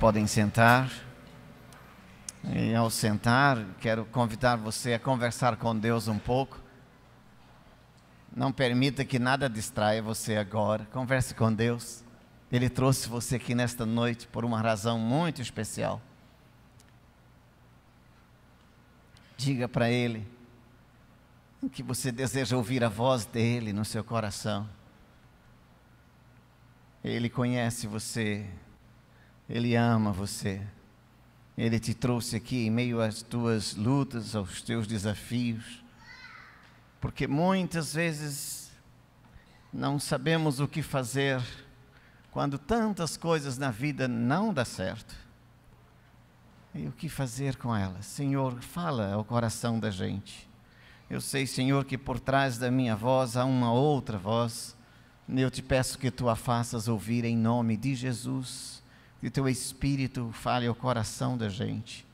podem sentar. E ao sentar, quero convidar você a conversar com Deus um pouco. Não permita que nada distraia você agora. Converse com Deus. Ele trouxe você aqui nesta noite por uma razão muito especial. Diga para Ele que você deseja ouvir a voz dEle no seu coração. Ele conhece você. Ele ama você. Ele te trouxe aqui em meio às tuas lutas, aos teus desafios. Porque muitas vezes não sabemos o que fazer quando tantas coisas na vida não dão certo. E o que fazer com elas? Senhor, fala ao coração da gente. Eu sei, Senhor, que por trás da minha voz há uma outra voz. Eu te peço que tu a faças ouvir em nome de Jesus. Que teu Espírito fale ao coração da gente.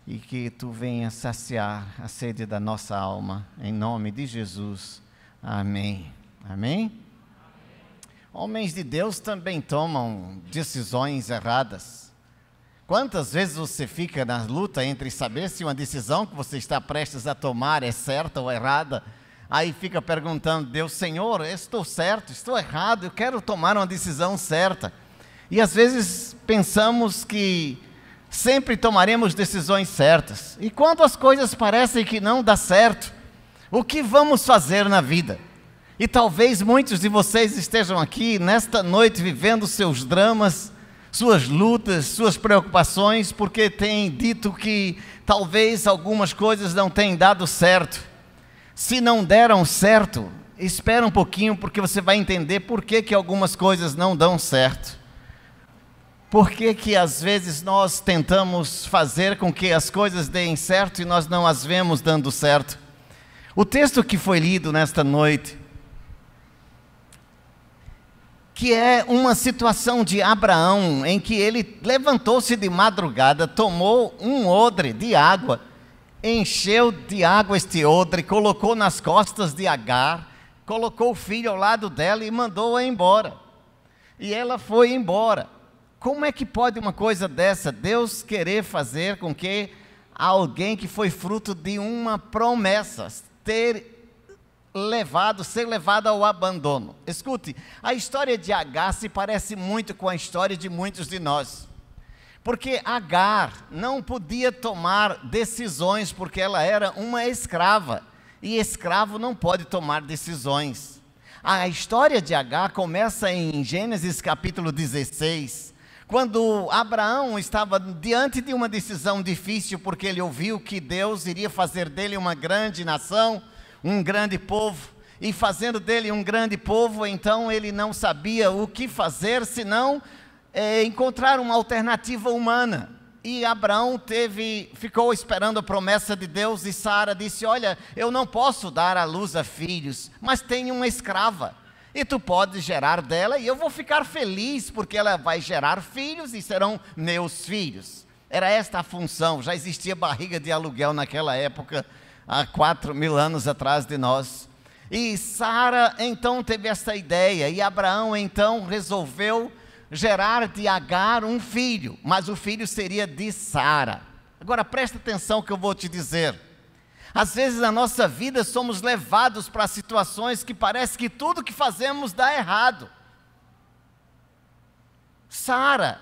E que tu venha saciar a sede da nossa alma. Em nome de Jesus. Amém. Amém? Homens de Deus também tomam decisões erradas. Quantas vezes você fica na luta entre saber se uma decisão que você está prestes a tomar é certa ou errada? Aí fica perguntando, Deus, Senhor, estou certo, estou errado, eu quero tomar uma decisão certa. E às vezes pensamos que sempre tomaremos decisões certas. E quando as coisas parecem que não dá certo, o que vamos fazer na vida? E talvez muitos de vocês estejam aqui nesta noite vivendo seus dramas, suas lutas, suas preocupações, porque têm dito que talvez algumas coisas não tenham dado certo. Se não deram certo, espera um pouquinho, porque você vai entender por que algumas coisas não dão certo. Por que às vezes nós tentamos fazer com que as coisas deem certo e nós não as vemos dando certo? O texto que foi lido nesta noite, que é uma situação de Abraão, em que ele levantou-se de madrugada, tomou um odre de água, encheu de água este odre, colocou nas costas de Agar, colocou o filho ao lado dela e mandou-a embora. E ela foi embora. Como é que pode uma coisa dessa, Deus querer fazer com que alguém que foi fruto de uma promessa, ser levado ao abandono? Escute, a história de Agar se parece muito com a história de muitos de nós. Porque Agar não podia tomar decisões porque ela era uma escrava. E escravo não pode tomar decisões. A história de Agar começa em Gênesis capítulo 16. Quando Abraão estava diante de uma decisão difícil, porque ele ouviu que Deus iria fazer dele uma grande nação, um grande povo, e fazendo dele um grande povo, então ele não sabia o que fazer, senão encontrar uma alternativa humana. E Abraão ficou esperando a promessa de Deus, e Sara disse, olha, eu não posso dar à luz a filhos, mas tenho uma escrava. E tu podes gerar dela, e eu vou ficar feliz, porque ela vai gerar filhos, e serão meus filhos. Era esta a função. Já existia barriga de aluguel naquela época, há 4.000 anos atrás de nós. E Sara então teve essa ideia, e Abraão então resolveu gerar de Agar um filho, mas o filho seria de Sara. Agora presta atenção que eu vou te dizer. Às vezes na nossa vida somos levados para situações que parece que tudo que fazemos dá errado. Sara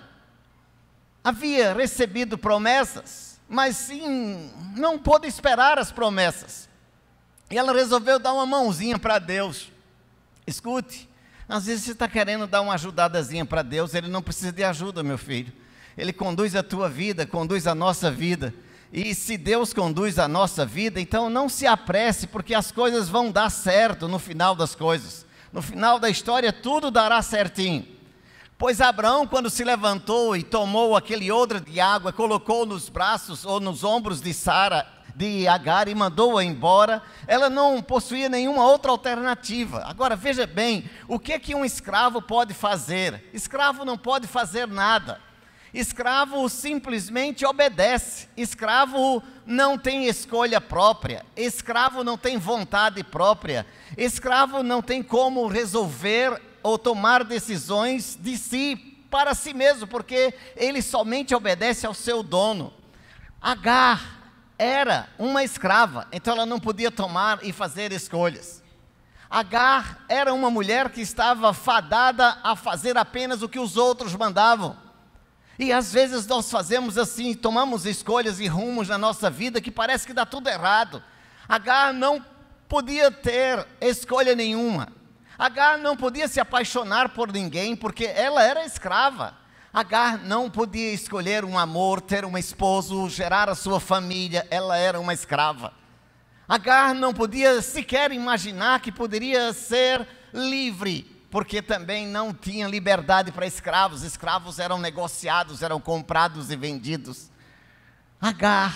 havia recebido promessas, mas sim, não pôde esperar as promessas. E ela resolveu dar uma mãozinha para Deus. Escute, às vezes você está querendo dar uma ajudadazinha para Deus, Ele não precisa de ajuda, meu filho. Ele conduz a tua vida, conduz a nossa vida. E se Deus conduz a nossa vida, então não se apresse, porque as coisas vão dar certo no final das coisas. No final da história tudo dará certinho. Pois Abraão, quando se levantou e tomou aquele odre de água, colocou nos braços ou nos ombros de Agar e mandou-a embora, ela não possuía nenhuma outra alternativa. Agora veja bem, o que um escravo pode fazer? Escravo não pode fazer nada. Escravo simplesmente obedece. Escravo não tem escolha própria. Escravo não tem vontade própria. Escravo não tem como resolver ou tomar decisões de si. para si mesmo, porque ele somente obedece ao seu dono. Agar era uma escrava, então ela não podia tomar e fazer escolhas. Agar era uma mulher que estava fadada a fazer apenas o que os outros mandavam. E às vezes nós fazemos assim, tomamos escolhas e rumos na nossa vida que parece que dá tudo errado. Agar não podia ter escolha nenhuma. Agar não podia se apaixonar por ninguém, porque ela era escrava. Agar não podia escolher um amor, ter um esposo, gerar a sua família, ela era uma escrava. Agar não podia sequer imaginar que poderia ser livre, porque também não tinha liberdade para escravos. Escravos eram negociados, eram comprados e vendidos. Agar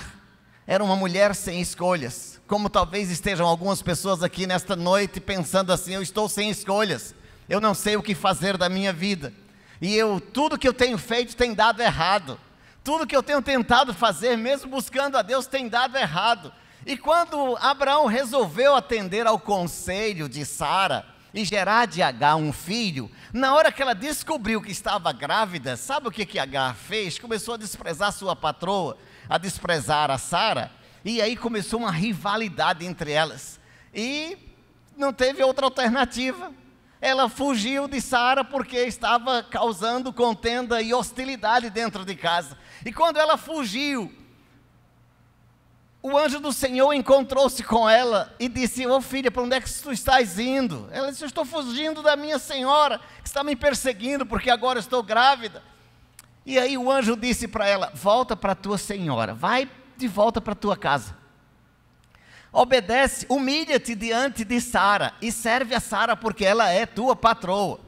era uma mulher sem escolhas, como talvez estejam algumas pessoas aqui nesta noite pensando assim: eu estou sem escolhas, eu não sei o que fazer da minha vida, e tudo que eu tenho feito tem dado errado, tudo que eu tenho tentado fazer, mesmo buscando a Deus, tem dado errado. E quando Abraão resolveu atender ao conselho de Sara e gerar de Agar um filho, na hora que ela descobriu que estava grávida, sabe o que Agar fez? Começou a desprezar sua patroa, a desprezar a Sara, e aí começou uma rivalidade entre elas, e não teve outra alternativa. Ela fugiu de Sara porque estava causando contenda e hostilidade dentro de casa. E quando ela fugiu, o anjo do Senhor encontrou-se com ela e disse: ô filha, para onde é que tu estás indo? Ela disse: eu estou fugindo da minha senhora, que está me perseguindo, porque agora estou grávida. E aí o anjo disse para ela: volta para a tua senhora, vai de volta para a tua casa. Obedece, humilha-te diante de Sara e serve a Sara, porque ela é tua patroa.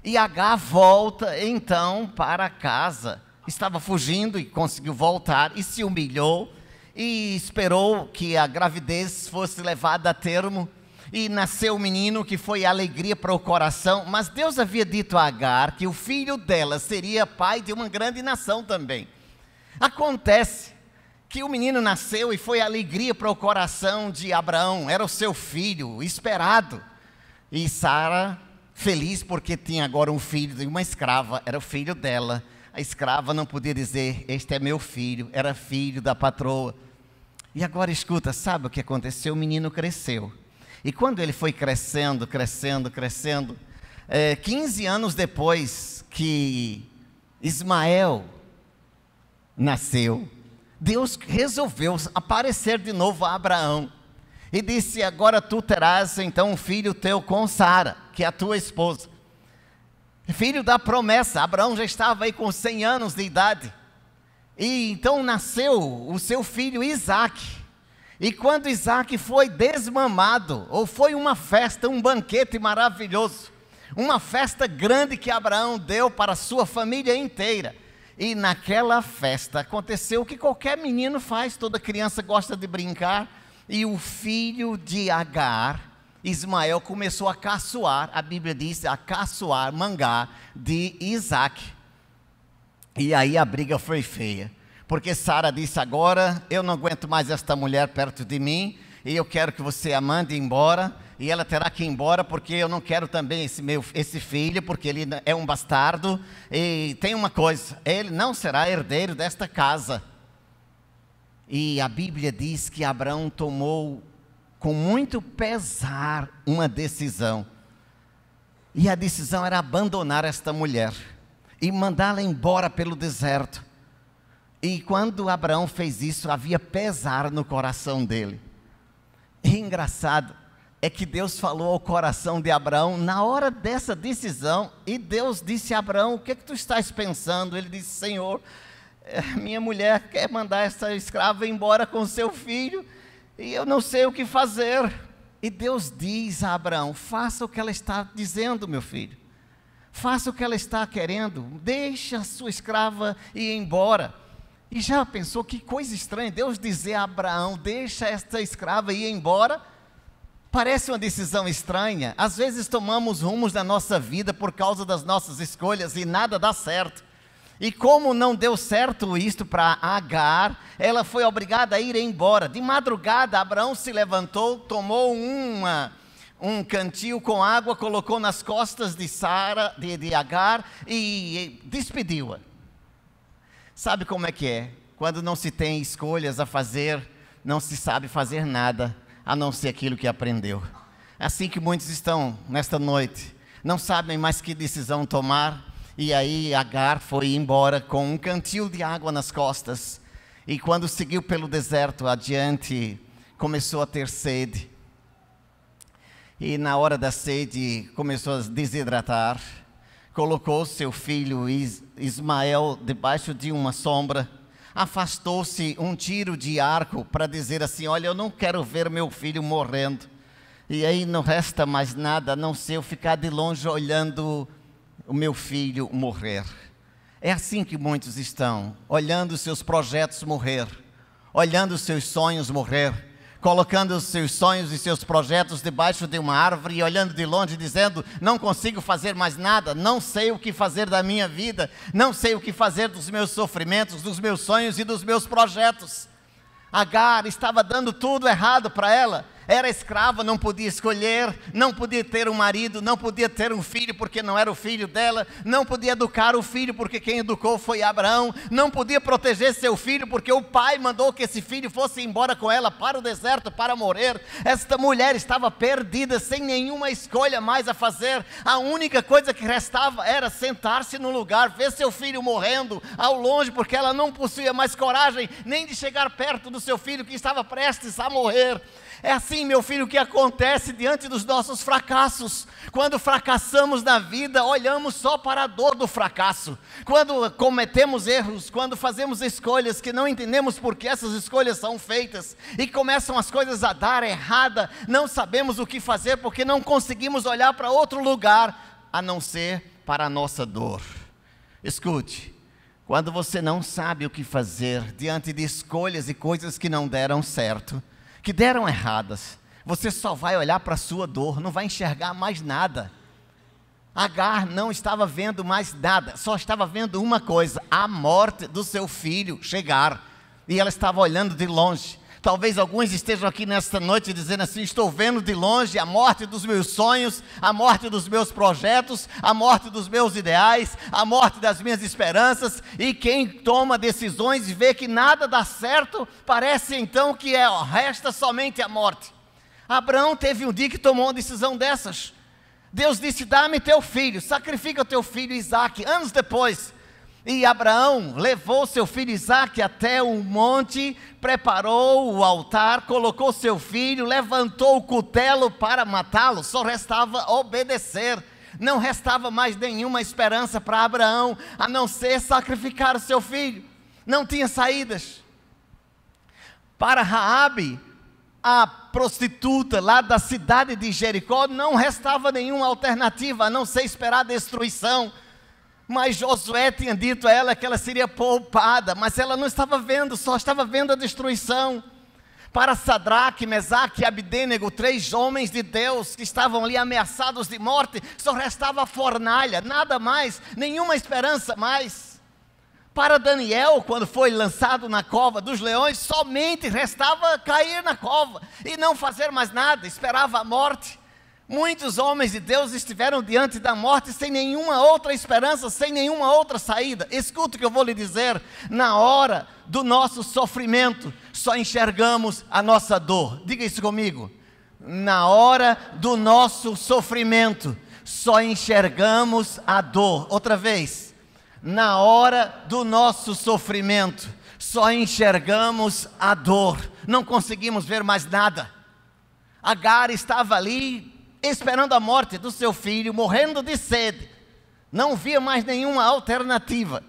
E Agar volta então para casa. Estava fugindo e conseguiu voltar e se humilhou. E esperou que a gravidez fosse levada a termo, e nasceu o menino, que foi alegria para o coração. Mas Deus havia dito a Agar que o filho dela seria pai de uma grande nação também. Acontece que o menino nasceu e foi alegria para o coração de Abraão, era o seu filho esperado. E Sara, feliz porque tinha agora um filho de uma escrava, era o filho dela. A escrava não podia dizer: este é meu filho, era filho da patroa. E agora escuta, sabe o que aconteceu? O menino cresceu. E quando ele foi crescendo, 15 anos depois que Ismael nasceu, Deus resolveu aparecer de novo a Abraão. E disse: agora tu terás então um filho teu com Sara, que é a tua esposa. Filho da promessa. Abraão já estava aí com 100 anos de idade. E então nasceu o seu filho Isaque. E quando Isaque foi desmamado, ou foi uma festa, um banquete maravilhoso, uma festa grande que Abraão deu para a sua família inteira. E naquela festa aconteceu o que qualquer menino faz, toda criança gosta de brincar. E o filho de Agar, Ismael, começou a caçoar, a Bíblia diz, a caçoar mangá de Isaque. E aí a briga foi feia, porque Sara disse: agora eu não aguento mais esta mulher perto de mim, e eu quero que você a mande embora, e ela terá que ir embora, porque eu não quero também esse filho, porque ele é um bastardo. E tem uma coisa, ele não será herdeiro desta casa. E a Bíblia diz que Abraão tomou com muito pesar uma decisão, e a decisão era abandonar esta mulher e mandá-la embora pelo deserto. E quando Abraão fez isso, havia pesar no coração dele. E engraçado é que Deus falou ao coração de Abraão na hora dessa decisão, e Deus disse a Abraão: o que é que tu estás pensando? Ele disse: Senhor, minha mulher quer mandar essa escrava embora com seu filho, e eu não sei o que fazer. E Deus diz a Abraão: faça o que ela está dizendo, meu filho. Faça o que ela está querendo. Deixa a sua escrava ir embora. E já pensou que coisa estranha Deus dizer a Abraão: deixa esta escrava ir embora? Parece uma decisão estranha. Às vezes tomamos rumos da nossa vida por causa das nossas escolhas e nada dá certo. E como não deu certo isto para Agar, ela foi obrigada a ir embora. De madrugada, Abraão se levantou, tomou um cantil com água, colocou nas costas de Sara, de Agar, e despediu-a. Sabe como é que é? Quando não se tem escolhas a fazer, não se sabe fazer nada, a não ser aquilo que aprendeu. É assim que muitos estão nesta noite, não sabem mais que decisão tomar, e aí Agar foi embora com um cantil de água nas costas, e quando seguiu pelo deserto adiante, começou a ter sede, e na hora da sede começou a desidratar, colocou seu filho Ismael debaixo de uma sombra, afastou-se um tiro de arco para dizer assim: olha, eu não quero ver meu filho morrendo, e aí não resta mais nada a não ser eu ficar de longe olhando o meu filho morrer. É assim que muitos estão, olhando seus projetos morrer, olhando seus sonhos morrer, colocando os seus sonhos e seus projetos debaixo de uma árvore e olhando de longe dizendo: não consigo fazer mais nada, não sei o que fazer da minha vida, não sei o que fazer dos meus sofrimentos, dos meus sonhos e dos meus projetos. Agar estava dando tudo errado para ela. Era escrava, não podia escolher, não podia ter um marido, não podia ter um filho porque não era o filho dela, não podia educar o filho porque quem educou foi Abraão, não podia proteger seu filho porque o pai mandou que esse filho fosse embora com ela para o deserto para morrer. Esta mulher estava perdida, sem nenhuma escolha mais a fazer. A única coisa que restava era sentar-se no lugar, ver seu filho morrendo ao longe, porque ela não possuía mais coragem nem de chegar perto do seu filho que estava prestes a morrer. É assim, meu filho, que acontece diante dos nossos fracassos. Quando fracassamos na vida, olhamos só para a dor do fracasso. Quando cometemos erros, quando fazemos escolhas que não entendemos por que essas escolhas são feitas, e começam as coisas a dar errada, não sabemos o que fazer, porque não conseguimos olhar para outro lugar, a não ser para a nossa dor. Escute, quando você não sabe o que fazer, diante de escolhas e coisas que não deram certo, que deram erradas, você só vai olhar para a sua dor, não vai enxergar mais nada. Agar não estava vendo mais nada, só estava vendo uma coisa: a morte do seu filho chegar, e ela estava olhando de longe. Talvez alguns estejam aqui nesta noite dizendo assim: estou vendo de longe a morte dos meus sonhos, a morte dos meus projetos, a morte dos meus ideais, a morte das minhas esperanças. E quem toma decisões e vê que nada dá certo, parece então que resta somente a morte. Abraão teve um dia que tomou uma decisão dessas. Deus disse: dá-me teu filho, sacrifica teu filho Isaque. Anos depois, e Abraão levou seu filho Isaque até um monte, preparou o altar, colocou seu filho, levantou o cutelo para matá-lo. Só restava obedecer. Não restava mais nenhuma esperança para Abraão, a não ser sacrificar o seu filho. Não tinha saídas. Para Raabe, a prostituta lá da cidade de Jericó, não restava nenhuma alternativa a não ser esperar a destruição. Mas Josué tinha dito a ela que ela seria poupada, mas ela não estava vendo, só estava vendo a destruição. Para Sadraque, Mesaque e Abdênego, 3 homens de Deus que estavam ali ameaçados de morte, só restava a fornalha, nada mais, nenhuma esperança mais. Para Daniel, quando foi lançado na cova dos leões, somente restava cair na cova e não fazer mais nada, esperava a morte. Muitos homens de Deus estiveram diante da morte sem nenhuma outra esperança, sem nenhuma outra saída. Escuta o que eu vou lhe dizer: na hora do nosso sofrimento, só enxergamos a nossa dor. Diga isso comigo. Na hora do nosso sofrimento, só enxergamos a dor. Outra vez. Na hora do nosso sofrimento, só enxergamos a dor. Não conseguimos ver mais nada. Agar estava ali esperando a morte do seu filho, morrendo de sede, não via mais nenhuma alternativa.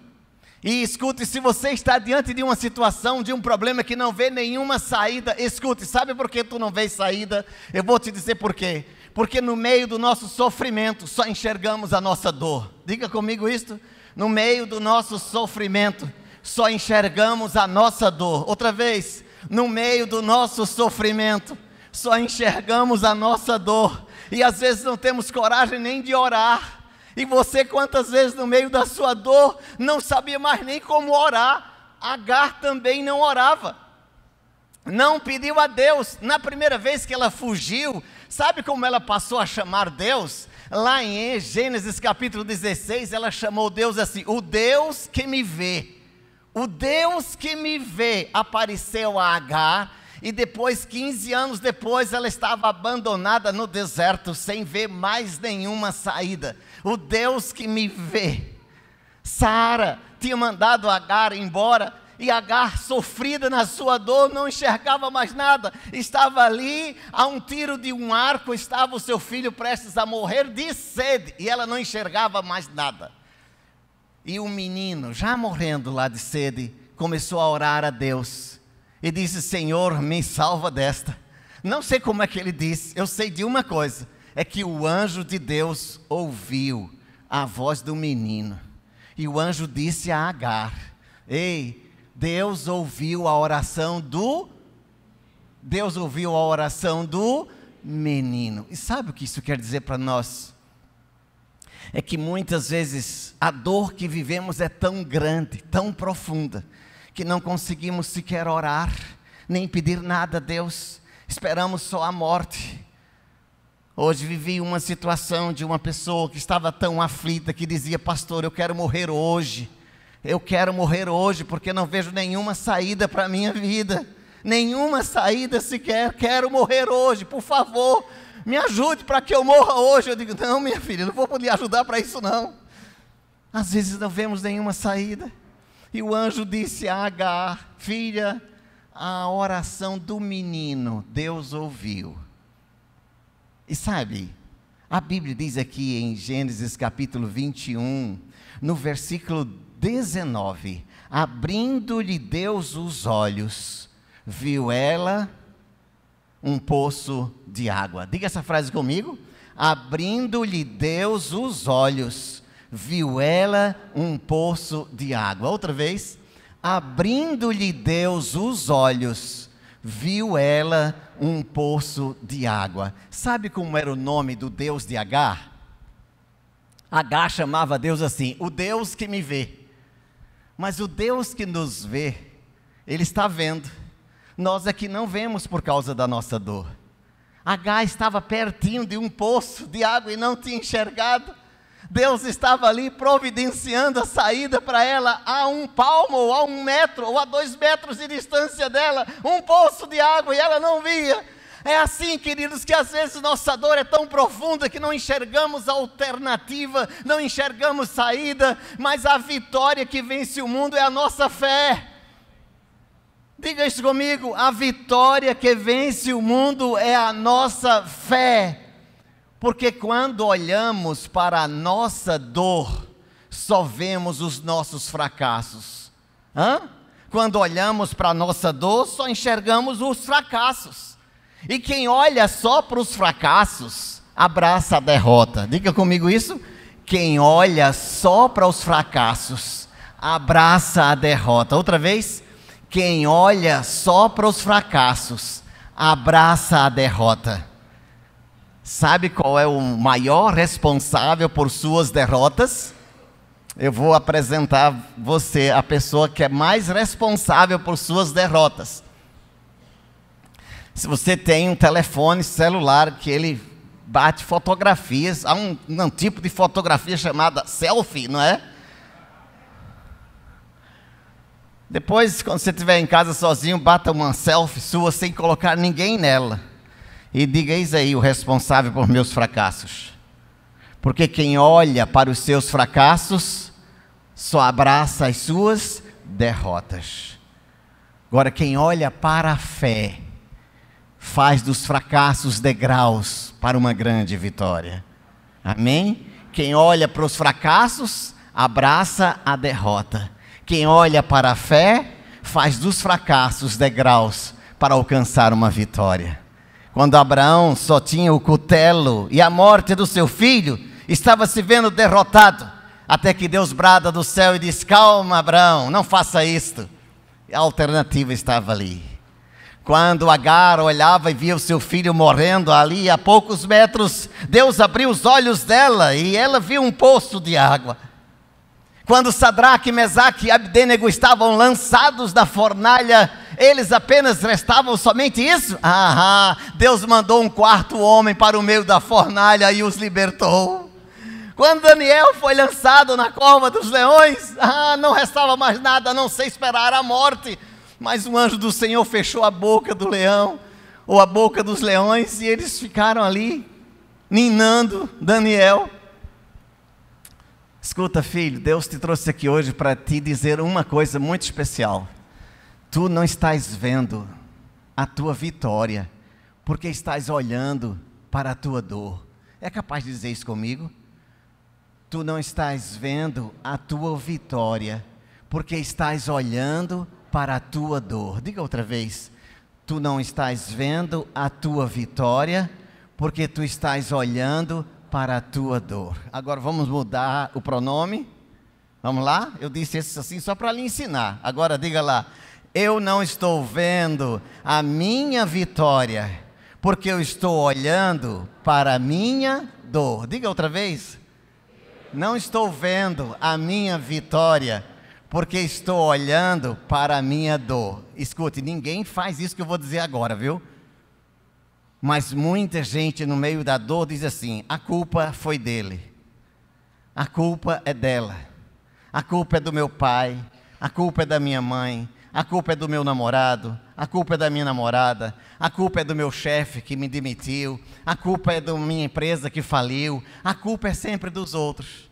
E escute, se você está diante de uma situação, de um problema que não vê nenhuma saída, escute, sabe por que tu não vês saída? Eu vou te dizer por quê. Porque no meio do nosso sofrimento, só enxergamos a nossa dor. Diga comigo isto: no meio do nosso sofrimento, só enxergamos a nossa dor. Outra vez, no meio do nosso sofrimento, só enxergamos a nossa dor. E às vezes não temos coragem nem de orar. E você, quantas vezes no meio da sua dor, não sabia mais nem como orar? Agar também não orava. Não pediu a Deus. Na primeira vez que ela fugiu, Sabe como ela passou a chamar Deus? Lá em Gênesis capítulo 16, ela chamou Deus assim: o Deus que me vê. O Deus que me vê apareceu a Agar, e depois, 15 anos depois, ela estava abandonada no deserto, sem ver mais nenhuma saída. O Deus que me vê. Sara tinha mandado Agar embora, e Agar, sofrida na sua dor, não enxergava mais nada. Estava ali, a um tiro de um arco, estava o seu filho prestes a morrer de sede, e ela não enxergava mais nada. E o menino, já morrendo lá de sede, começou a orar a Deus, e disse: Senhor, me salva desta. Não sei como é que ele disse, eu sei de uma coisa, é que o anjo de Deus ouviu a voz do menino, e o anjo disse a Agar: ei, Deus ouviu a oração do menino. E sabe o que isso quer dizer para nós? É que muitas vezes a dor que vivemos é tão grande, tão profunda, que não conseguimos sequer orar, nem pedir nada a Deus, esperamos só a morte. Hoje vivi uma situação de uma pessoa que estava tão aflita, que dizia: pastor, eu quero morrer hoje porque não vejo nenhuma saída para a minha vida, nenhuma saída sequer, quero morrer hoje, por favor, me ajude para que eu morra hoje. Eu digo: não, minha filha, não vou poder ajudar para isso não. Às vezes não vemos nenhuma saída, e o anjo disse a Agar: filha, a oração do menino Deus ouviu. E sabe, a Bíblia diz aqui em Gênesis capítulo 21, no versículo 19, abrindo-lhe Deus os olhos, viu ela um poço de água. Diga essa frase comigo: abrindo-lhe Deus os olhos, viu ela um poço de água. Outra vez: abrindo-lhe Deus os olhos, viu ela um poço de água. Sabe como era o nome do Deus de Agar? Agar chamava Deus assim: o Deus que me vê. Mas o Deus que nos vê, Ele está vendo. Nós é que não vemos por causa da nossa dor. Agar estava pertinho de um poço de água e não tinha enxergado. Deus estava ali providenciando a saída para ela, a 1 palmo, ou a 1 metro, ou a 2 metros de distância dela, um poço de água, e ela não via. É assim, queridos, que às vezes nossa dor é tão profunda que não enxergamos alternativa, não enxergamos saída, mas a vitória que vence o mundo é a nossa fé. Diga isso comigo: a vitória que vence o mundo é a nossa fé. Porque quando olhamos para a nossa dor, só vemos os nossos fracassos. Quando olhamos para a nossa dor, só enxergamos os fracassos. E quem olha só para os fracassos, abraça a derrota. Diga comigo isso: quem olha só para os fracassos, abraça a derrota. Outra vez: quem olha só para os fracassos, abraça a derrota. Sabe qual é o maior responsável por suas derrotas? Eu vou apresentar você a pessoa que é mais responsável por suas derrotas. Se você tem um telefone celular que ele bate fotografias, há um tipo de fotografia chamada selfie, não é? Depois, quando você estiver em casa sozinho, bata uma selfie sua sem colocar ninguém nela. E diga: eis aí o responsável por meus fracassos. Porque quem olha para os seus fracassos, só abraça as suas derrotas. Agora, quem olha para a fé, faz dos fracassos degraus para uma grande vitória. Amém? Quem olha para os fracassos, abraça a derrota. Quem olha para a fé, faz dos fracassos degraus para alcançar uma vitória. Quando Abraão só tinha o cutelo e a morte do seu filho, estava se vendo derrotado, até que Deus brada do céu e diz: calma, Abraão, não faça isto. A alternativa estava ali. Quando Agar olhava e via o seu filho morrendo ali a poucos metros, Deus abriu os olhos dela e ela viu um poço de água. Quando Sadraque, Mesaque e Abdênego estavam lançados na fornalha, eles apenas restavam somente isso? Deus mandou um quarto homem para o meio da fornalha e os libertou. Quando Daniel foi lançado na cova dos leões, não restava mais nada a não ser esperar a morte. Mas o anjo do Senhor fechou a boca do leão, ou a boca dos leões, e eles ficaram ali, ninando Daniel. Escuta, filho, Deus te trouxe aqui hoje para te dizer uma coisa muito especial. Tu não estás vendo a tua vitória, porque estás olhando para a tua dor. É capaz de dizer isso comigo? Tu não estás vendo a tua vitória, porque estás olhando para a tua dor. Diga outra vez. Tu não estás vendo a tua vitória, porque tu estás olhando para a tua dor. Agora vamos mudar o pronome. Vamos lá? Eu disse isso assim só para lhe ensinar. Agora diga lá. Eu não estou vendo a minha vitória, porque eu estou olhando para a minha dor. Diga outra vez. Não estou vendo a minha vitória, porque estou olhando para a minha dor. Escute, ninguém faz isso que eu vou dizer agora, viu? Mas muita gente no meio da dor diz assim: a culpa foi dele, a culpa é dela, a culpa é do meu pai, a culpa é da minha mãe, a culpa é do meu namorado, a culpa é da minha namorada, a culpa é do meu chefe que me demitiu, a culpa é da minha empresa que faliu, a culpa é sempre dos outros.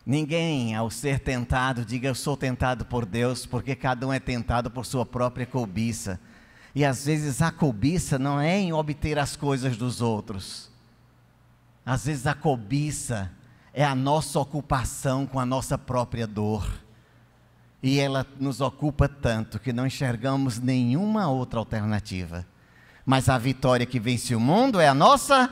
Ninguém, ao ser tentado, diga: eu sou tentado por Deus, porque cada um é tentado por sua própria cobiça. E às vezes a cobiça não é em obter as coisas dos outros. Às vezes a cobiça é a nossa ocupação com a nossa própria dor. E ela nos ocupa tanto que não enxergamos nenhuma outra alternativa. Mas a vitória que vence o mundo é a nossa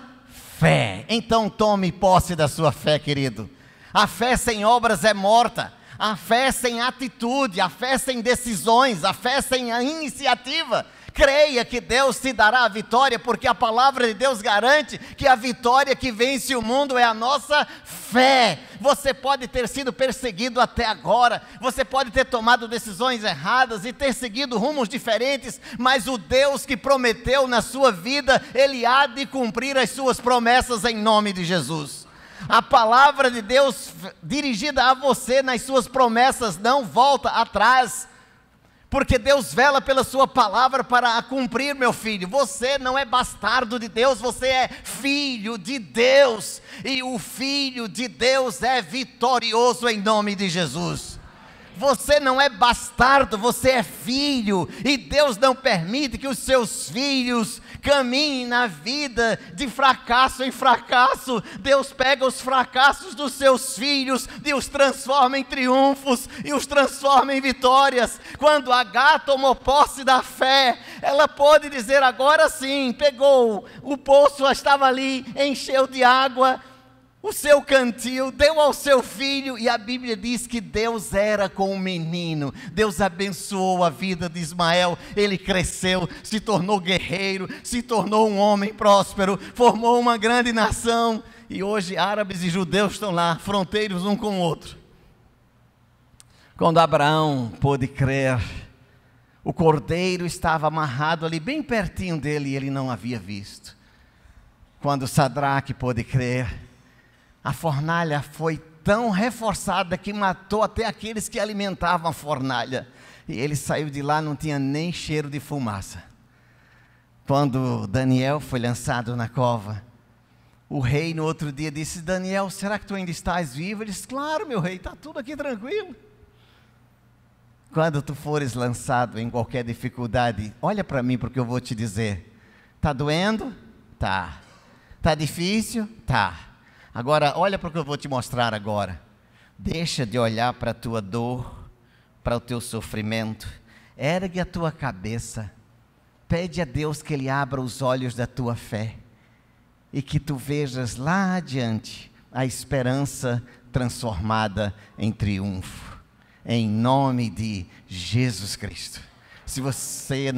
fé. Então tome posse da sua fé, querido. A fé sem obras é morta. A fé sem atitude, a fé sem decisões, a fé sem a iniciativa. Creia que Deus te dará a vitória, porque a palavra de Deus garante que a vitória que vence o mundo é a nossa fé. Você pode ter sido perseguido até agora, você pode ter tomado decisões erradas e ter seguido rumos diferentes, mas o Deus que prometeu na sua vida, Ele há de cumprir as suas promessas em nome de Jesus. A palavra de Deus dirigida a você nas suas promessas não volta atrás, porque Deus vela pela sua palavra para a cumprir, meu filho. Você não é bastardo de Deus, você é filho de Deus, e o filho de Deus é vitorioso em nome de Jesus. Você não é bastardo, você é filho, e Deus não permite que os seus filhos caminhem na vida de fracasso em fracasso. Deus pega os fracassos dos seus filhos e os transforma em triunfos, e os transforma em vitórias. Quando H tomou posse da fé, ela pôde dizer: agora sim, pegou o poço, estava ali, encheu de água o seu cantil, deu ao seu filho, e a Bíblia diz que Deus era com o menino. Deus abençoou a vida de Ismael, ele cresceu, se tornou guerreiro, se tornou um homem próspero, formou uma grande nação, e hoje árabes e judeus estão lá, fronteiros um com o outro. Quando Abraão pôde crer, o cordeiro estava amarrado ali bem pertinho dele, e ele não havia visto. Quando Sadraque pôde crer, a fornalha foi tão reforçada que matou até aqueles que alimentavam a fornalha. E ele saiu de lá, não tinha nem cheiro de fumaça. Quando Daniel foi lançado na cova, o rei no outro dia disse: Daniel, será que tu ainda estás vivo? Ele disse: claro, meu rei, está tudo aqui tranquilo. Quando tu fores lançado em qualquer dificuldade, olha para mim, porque eu vou te dizer. Está doendo? Tá. Está difícil? Tá. Agora, olha para o que eu vou te mostrar agora. Deixa de olhar para a tua dor, para o teu sofrimento. Ergue a tua cabeça. Pede a Deus que Ele abra os olhos da tua fé. E que tu vejas lá adiante a esperança transformada em triunfo. Em nome de Jesus Cristo. Se você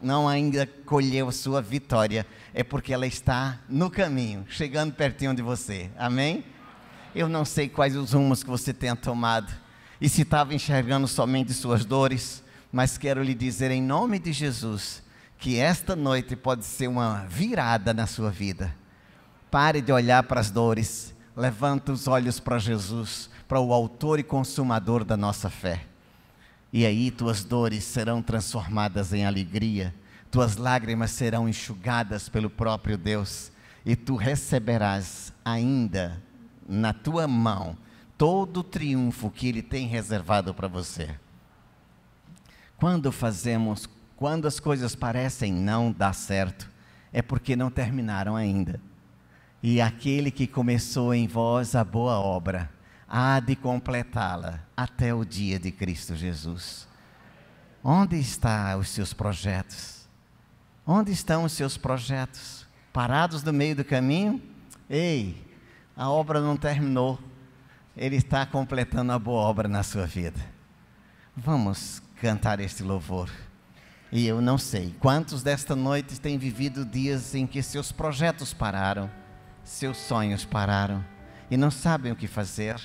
não ainda colheu a sua vitória, é porque ela está no caminho, chegando pertinho de você. Amém? Eu não sei quais os rumos que você tenha tomado. e se estava enxergando somente suas dores, mas quero lhe dizer em nome de Jesus, que esta noite pode ser uma virada na sua vida. Pare de olhar para as dores, levanta os olhos para Jesus, para o autor e consumador da nossa fé. E aí tuas dores serão transformadas em alegria, tuas lágrimas serão enxugadas pelo próprio Deus, e tu receberás ainda na tua mão todo o triunfo que Ele tem reservado para você. Quando as coisas parecem não dar certo, é porque não terminaram ainda. E aquele que começou em vós a boa obra, há de completá-la até o dia de Cristo Jesus. Onde estão os seus projetos? Onde estão os seus projetos? Parados no meio do caminho? Ei, a obra não terminou. Ele está completando a boa obra na sua vida. Vamos cantar este louvor. E eu não sei quantos desta noite têm vivido dias em que seus projetos pararam, seus sonhos pararam e não sabem o que fazer.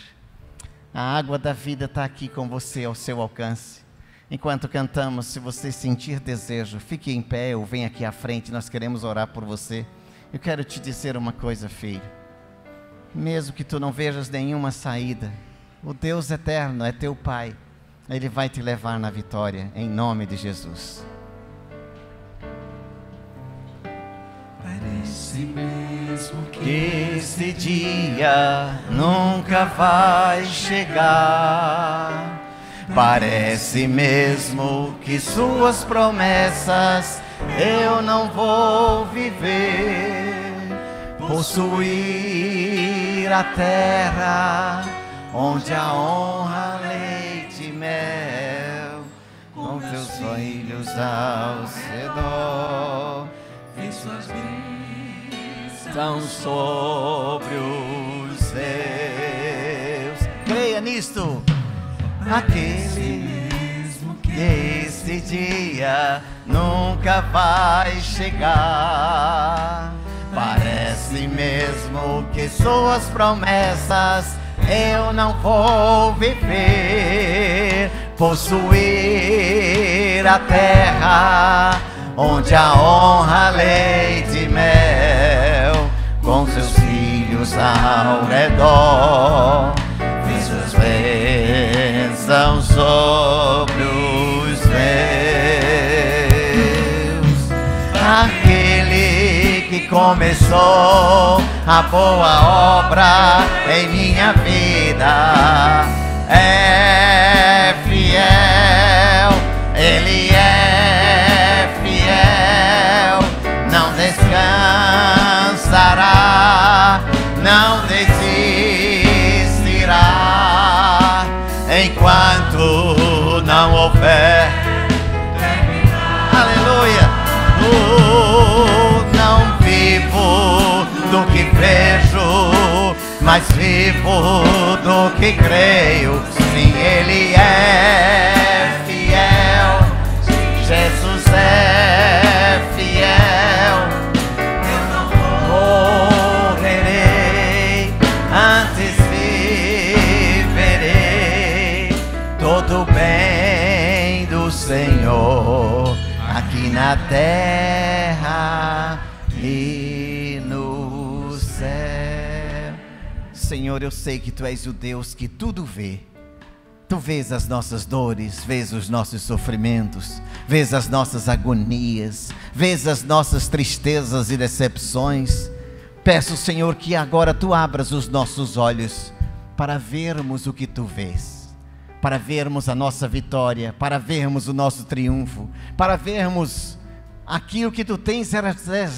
A água da vida está aqui com você, ao seu alcance. Enquanto cantamos, se você sentir desejo, fique em pé ou venha aqui à frente, nós queremos orar por você. Eu quero te dizer uma coisa, filho. Mesmo que tu não vejas nenhuma saída, o Deus eterno é teu Pai. Ele vai te levar na vitória, em nome de Jesus. Parece mesmo Que esse dia nunca vai chegar. Parece mesmo que suas promessas eu não vou viver. Possuir a terra onde a honra, leite e mel, com teus filhos ao redor, ver suas bênçãos estão sobre os seus. Creia nisto. Aquele que esse dia nunca vai chegar. Parece mesmo que suas promessas eu não vou viver. Possuir a terra onde a honra, leite e mel, com seus filhos ao redor, ver suas bênçãos sobre os meus. Aquele que começou a boa obra em minha vida é fiel, Ele é fiel, não descansará, não desistirá, enquanto não houver. Aleluia! Não vivo do que vejo, mas vivo do que creio. Sim, Ele é fiel, Jesus é fiel. Eu não morrerei, antes viverei todo o bem do Senhor aqui na terra e no céu. Senhor, eu sei que Tu és o Deus que tudo vê. Tu vês as nossas dores, vês os nossos sofrimentos, vês as nossas agonias, vês as nossas tristezas e decepções. Peço, Senhor, que agora Tu abras os nossos olhos para vermos o que Tu vês, para vermos a nossa vitória, para vermos o nosso triunfo, para vermos aquilo que Tu tens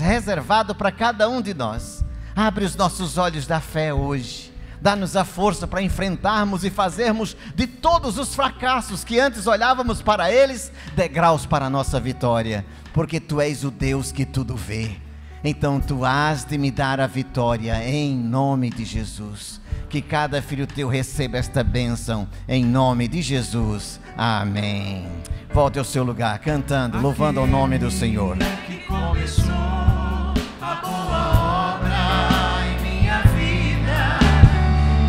reservado para cada um de nós. Abre os nossos olhos da fé hoje. Dá-nos a força para enfrentarmos e fazermos de todos os fracassos que antes olhávamos para eles, degraus para a nossa vitória, porque Tu és o Deus que tudo vê. Então Tu has de me dar a vitória em nome de Jesus. Que cada filho Teu receba esta bênção em nome de Jesus. Amém. Volte ao seu lugar, cantando, louvando ao nome do Senhor. que começou a boa obra em minha vida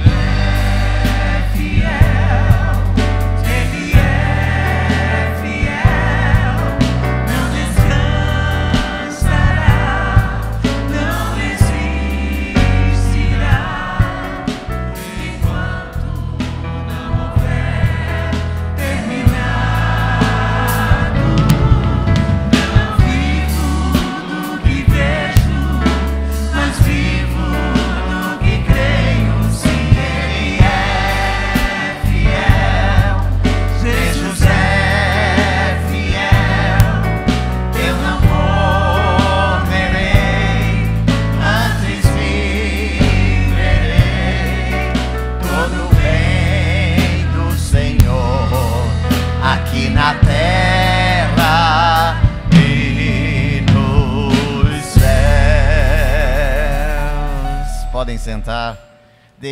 é fiel, na terra e nos céus. Podem sentar.